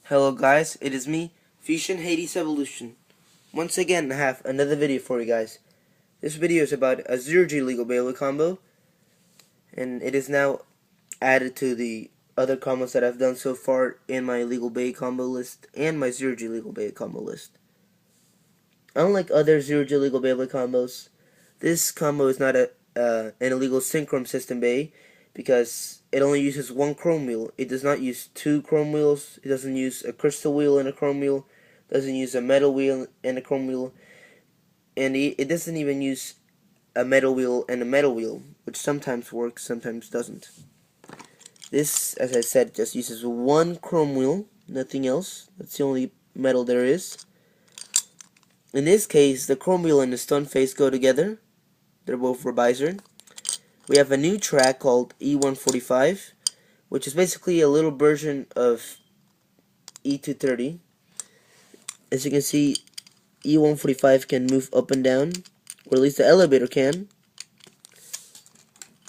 Hello guys, it is me, FusionHadesEvolution. Once again I have another video for you guys. This video is about a 0G legal Beyblade combo, and it is now added to the other combos that I've done so far in my legal Beyblade combo list and my 0G legal Beyblade combo list. Unlike other 0G legal Beyblade combos, this combo is not an illegal synchron system Bey, because it only uses one chrome wheel. It does not use two chrome wheels. It doesn't use a crystal wheel and a chrome wheel. It doesn't use a metal wheel and a chrome wheel. And it doesn't even use a metal wheel and a metal wheel, which sometimes works, sometimes doesn't. This, as I said, just uses one chrome wheel, nothing else. That's the only metal there is. In this case, the chrome wheel and the stun face go together. They're both revisor. We have a new track called E145, which is basically a little version of E230. As you can see, E145 can move up and down, or at least the elevator can.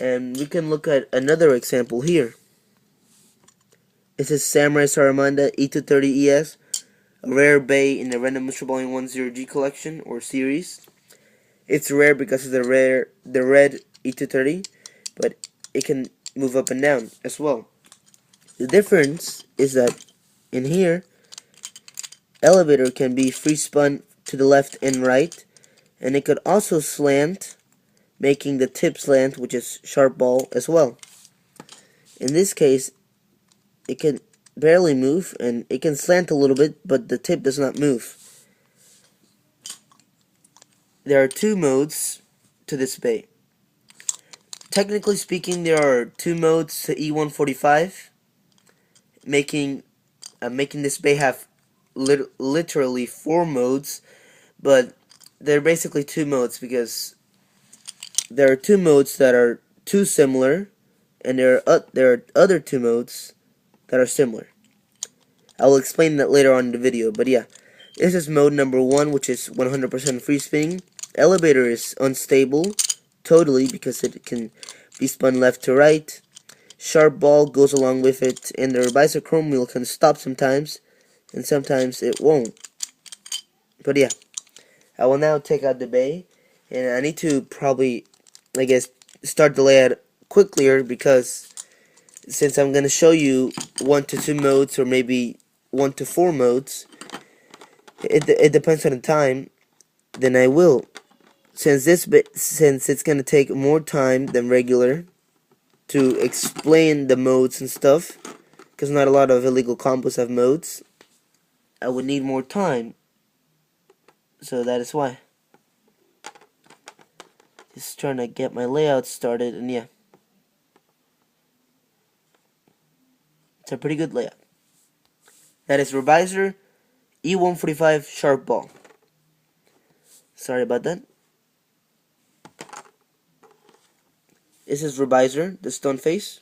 And we can look at another example here. This is Samurai Saramanda E230ES, a rare Bey in the Random Mystery Volume 10G collection or series. It's rare because of the red E230, but it can move up and down as well. The difference is that in here, elevator can be free spun to the left and right, and it could also slant, making the tip slant, which is sharp ball as well. In this case, it can barely move, and it can slant a little bit, but the tip does not move. There are two modes to this Bey. Technically speaking, there are two modes to E145, making this Bey have literally four modes, but they're basically two modes because there are two modes that are too similar, and there are other two modes that are similar. I will explain that later on in the video, but yeah. This is mode number 1, which is 100% free spinning. Elevator is unstable, totally, because it can be spun left to right. Sharp ball goes along with it, and the revisor chrome wheel can stop sometimes, and sometimes it won't. But yeah, I will now take out the Bey, and I need to probably, I guess, start the layout quicker, because since I'm going to show you 1 to 2 modes, or maybe 1 to 4 modes, it depends on the time, then I will. Since it's going to take more time than regular to explain the modes and stuff, because not a lot of illegal combos have modes, I would need more time. So that is why. Just trying to get my layout started, and yeah. It's a pretty good layout. That is revisor E145 sharp ball. Sorry about that. This is revisor, the stun face.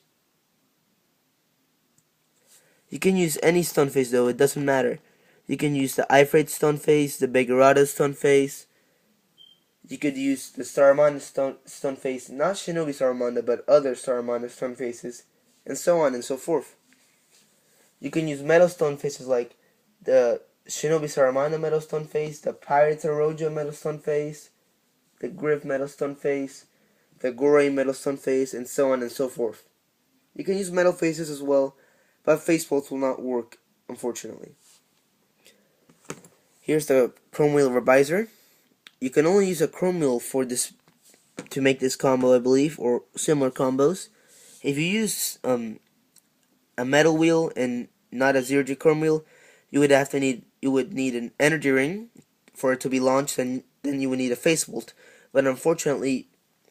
You can use any stun face though, it doesn't matter. You can use the Ifrate stun face, the Beggarado stun face. You could use the Saramanda stun face, not Shinobi Saramanda, but other Saramanda stun faces, and so on and so forth. You can use metal stun faces like the Shinobi Saramanda metal stun face, the Pirates Arojo metal stun face, the Griff metal stun face, the Gore metal stun face, and so on and so forth. You can use metal faces as well, but face bolts will not work, unfortunately. Here's the chrome wheel revisor. You can only use a chrome wheel for this to make this combo, I believe, or similar combos. If you use a metal wheel and not a 0G chrome wheel, you would need an energy ring for it to be launched, and then you would need a face bolt. But unfortunately,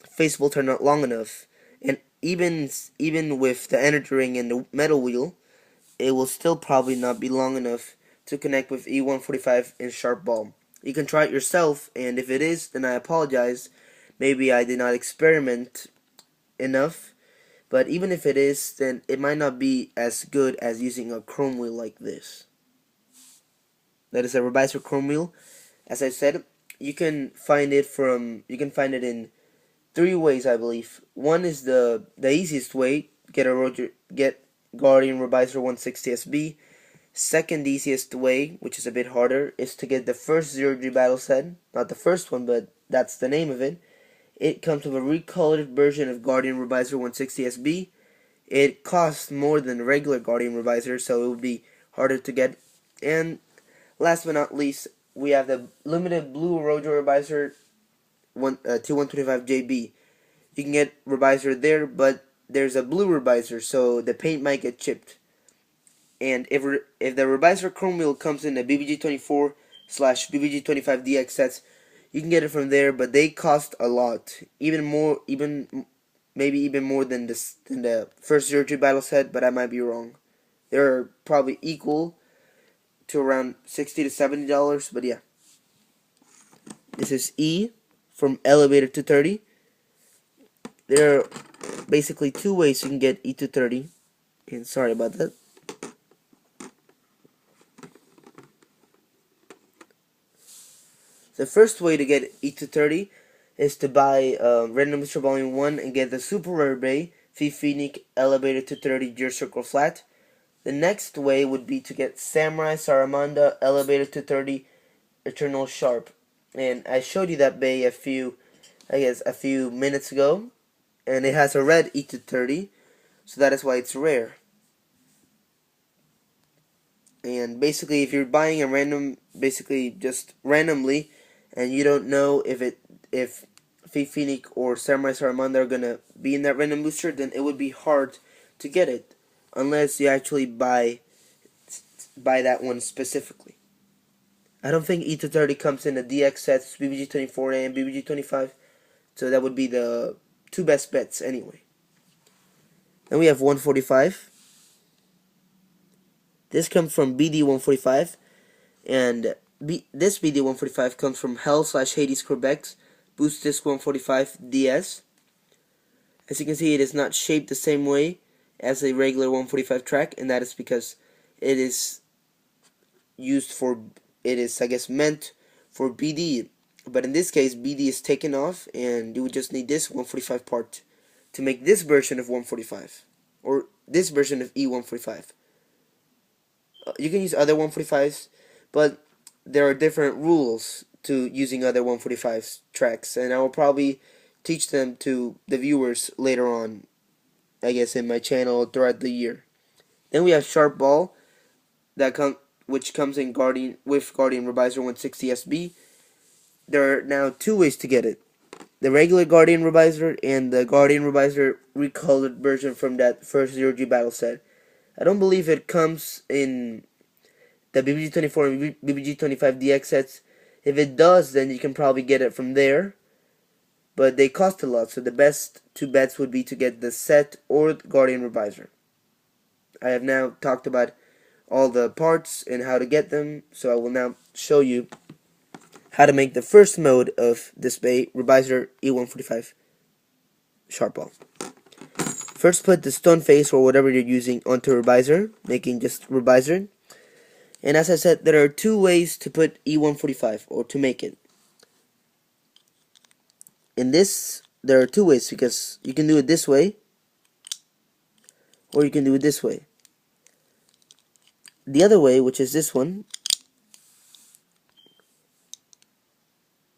face bolts are not long enough, and even with the energy ring and the metal wheel, it will still probably not be long enough to connect with E145 and sharp ball. You can try it yourself, and if it is, then I apologize. Maybe I did not experiment enough, but even if it is, then it might not be as good as using a chrome wheel like this. That is a revisor chrome wheel. As I said, you can find it in 3 ways, I believe. One is the easiest way. Get Guardian Revisor 160SB. Second easiest way, which is a bit harder, is to get the first 0G battle set. Not the first one, but that's the name of it. It comes with a recolored version of Guardian Revisor 160SB. It costs more than the regular Guardian Revisor, so it would be harder to get. And last but not least, we have the limited blue Rojo Revisor 2125JB. You can get Revisor there, but there's a blue Revisor, so the paint might get chipped. And if the Revisor Chrome Wheel comes in a BBG24/BBG25DX sets, you can get it from there, but they cost a lot, maybe even more than the first 0G battle set, but I might be wrong. They're probably equal to around $60 to $70, but yeah. This is E from Elevator 230. There are basically two ways you can get E230, and sorry about that. The first way to get E230 is to buy Random Booster Volume 1 and get the Super Rare Bay FusionHadesEvolution Elevator 230 Gear Circle Flat. The next way would be to get Samurai Saramanda Elevator 230 Eternal Sharp. And I showed you that bay a few minutes ago. And it has a red E230, so that is why it's rare. And basically, if you're buying a just randomly, and you don't know if FusionHadesEvolution or Samurai Saramanda are gonna be in that random booster, then it would be hard to get it, unless you actually buy that one specifically. I don't think E230 comes in the DX sets, BBG24A and BBG25, so that would be the two best bets anyway. Then we have 145. This comes from BD145, and this BD145 comes from Hell/Hades Quebec's Boost Disc 145 DS. As you can see, it is not shaped the same way as a regular 145 track, and that is because it is I guess, meant for BD. But in this case, BD is taken off, and you would just need this 145 part to make this version of 145, or this version of E145. You can use other 145s, but there are different rules to using other 145 tracks, and I will probably teach them to the viewers later on, I guess, in my channel throughout the year. Then we have Sharp Ball, which comes in Guardian Revisor 160SB. There are now two ways to get it: the regular Guardian Revisor and the Guardian Revisor recolored version from that first 0G battle set. I don't believe it comes in the BBG24 and BBG25 DX sets. If it does, then you can probably get it from there, but they cost a lot, so the best two bets would be to get the set or the Guardian Revisor. I have now talked about all the parts and how to get them, so I will now show you how to make the first mode of this Revisor E145 Sharp Ball. First, put the stone face or whatever you're using onto Revisor, making just Revisor. And as I said, there are two ways to put E145, or to make it. In this, there are two ways, because you can do it this way, or you can do it this way. The other way, which is this one,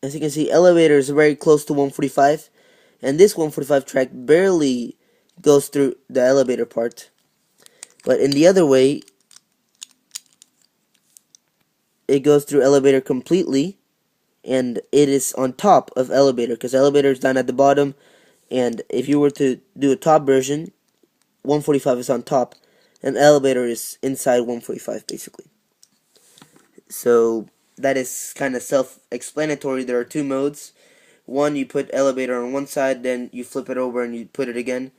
as you can see, Elevator is very close to 145, and this 145 track barely goes through the Elevator part. But in the other way, it goes through Elevator completely, and it is on top of Elevator, because Elevator is down at the bottom, and if you were to do a top version, 145 is on top, and Elevator is inside 145 basically. So that is kind of self-explanatory. There are two modes. One, you put Elevator on one side, then you flip it over and you put it again.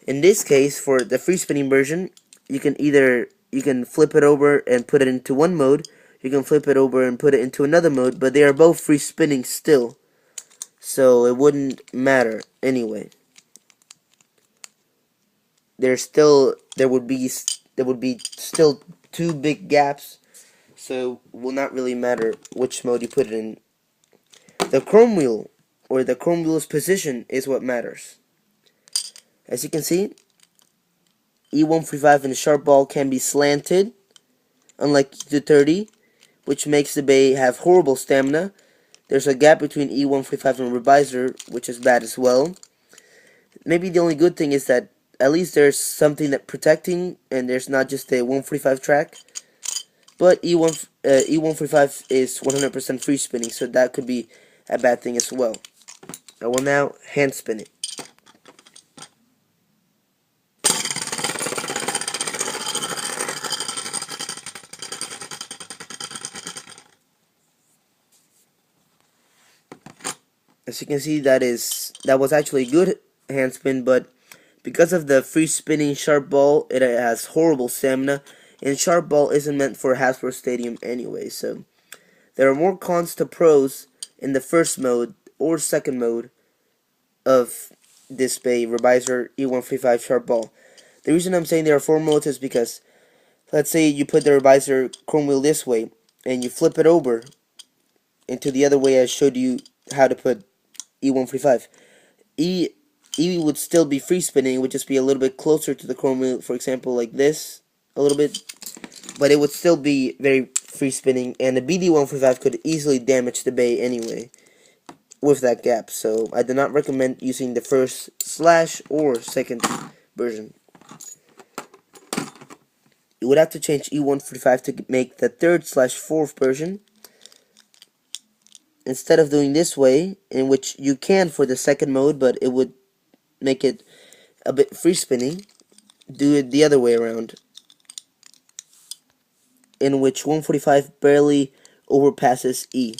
In this case, for the free spinning version, you can flip it over and put it into one mode. You can flip it over and put it into another mode, but they are both free spinning still, so it wouldn't matter anyway. There would be still two big gaps, so it will not really matter which mode you put it in. The chrome wheel, or the chrome wheel's position, is what matters. As you can see, E145 and the Sharp Ball can be slanted, unlike E230, which makes the bay have horrible stamina. There's a gap between E145 and Revisor, which is bad as well. Maybe the only good thing is that at least there's something that protecting, and there's not just a 145 track. But E145 is 100% free spinning, so that could be a bad thing as well. I will now hand spin it. As you can see, that was actually a good hand spin, but because of the free spinning sharp ball, it has horrible stamina, and sharp ball isn't meant for Hasbro Stadium anyway, so there are more cons to pros in the first mode or second mode of this bay, Revisor E145 sharp ball. The reason I'm saying there are 4 modes is because, let's say you put the Revisor chrome wheel this way, and you flip it over into the other way I showed you how to put E145. E would still be free spinning, it would just be a little bit closer to the chrome wheel, for example, like this, a little bit, but it would still be very free spinning, and the BD145 could easily damage the bay anyway with that gap, so I do not recommend using the first / or second version. You would have to change E145 to make the third / 4th version, instead of doing this way, in which you can for the second mode, but it would make it a bit free spinning. Do it the other way around, in which 145 barely overpasses E.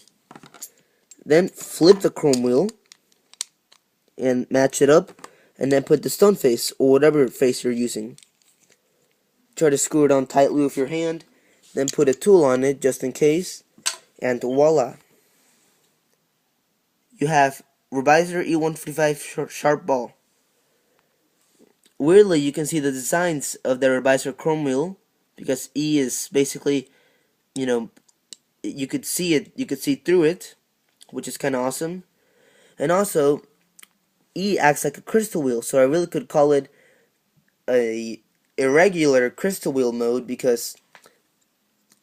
Then flip the chrome wheel and match it up, and then put the stone face or whatever face you're using. Try to screw it on tightly with your hand, then put a tool on it just in case, and voila. You have Revisor E145 sharp ball. Weirdly, you can see the designs of the Revisor chrome wheel, because E is basically, you could see it, you could see through it, which is kind of awesome. And also, E acts like a crystal wheel, so I really could call it a irregular crystal wheel mode, because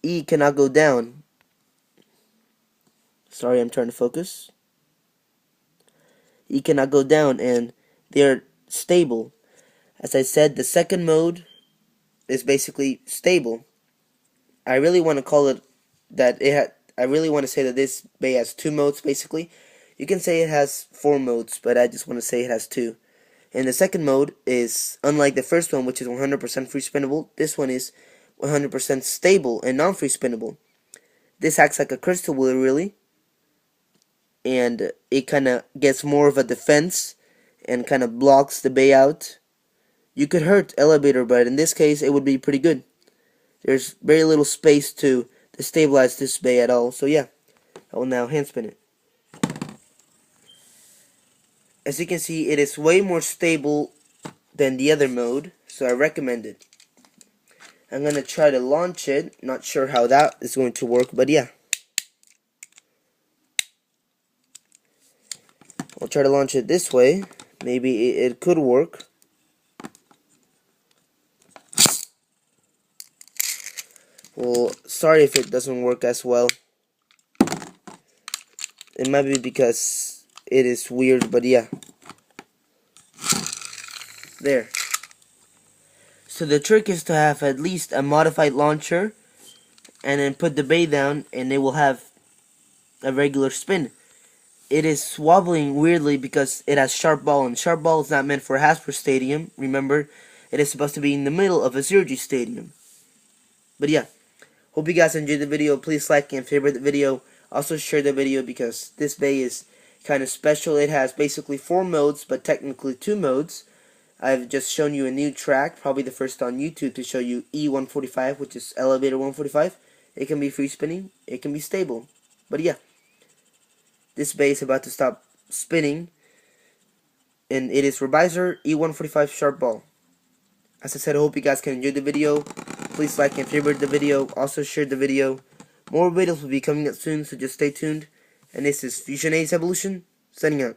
E cannot go down. Sorry, I'm trying to focus. E cannot go down, and they're stable. As I said, the second mode is basically stable. I really want to call it that I really want to say that this bay has 2 modes basically. You can say it has 4 modes, but I just want to say it has 2. And the second mode is, unlike the first one, which is 100% free spinnable, this one is 100% stable and non-free spinnable. This acts like a crystal wheel, really, and it kind of gets more of a defense and kind of blocks the bay out. You could hurt elevator, but in this case it would be pretty good. There's very little space to stabilize this bay at all, so yeah, I will now hand spin it. As you can see, it is way more stable than the other mode, so I recommend it. I'm going to try to launch it, not sure how that is going to work, but yeah. I'll try to launch it this way, maybe it could work. Well, sorry if it doesn't work as well. It might be because it is weird, but yeah. There. So the trick is to have at least a modified launcher, and then put the bay down, and it will have a regular spin. It is wobbling weirdly because it has sharp ball, and sharp ball is not meant for Hasbro Stadium. Remember, it is supposed to be in the middle of a 0G stadium. But yeah. Hope you guys enjoyed the video. Please like and favorite the video. Also share the video because this bay is kind of special. It has basically 4 modes, but technically 2 modes. I've just shown you a new track, probably the first on YouTube, to show you E145, which is Elevator 145. It can be free spinning. It can be stable. But yeah, this bay is about to stop spinning, and it is Revisor E145 sharp ball. As I said, I hope you guys can enjoy the video. Please like and favorite the video. Also share the video. More videos will be coming up soon, so just stay tuned. And this is FusionHadesEvolution, signing out.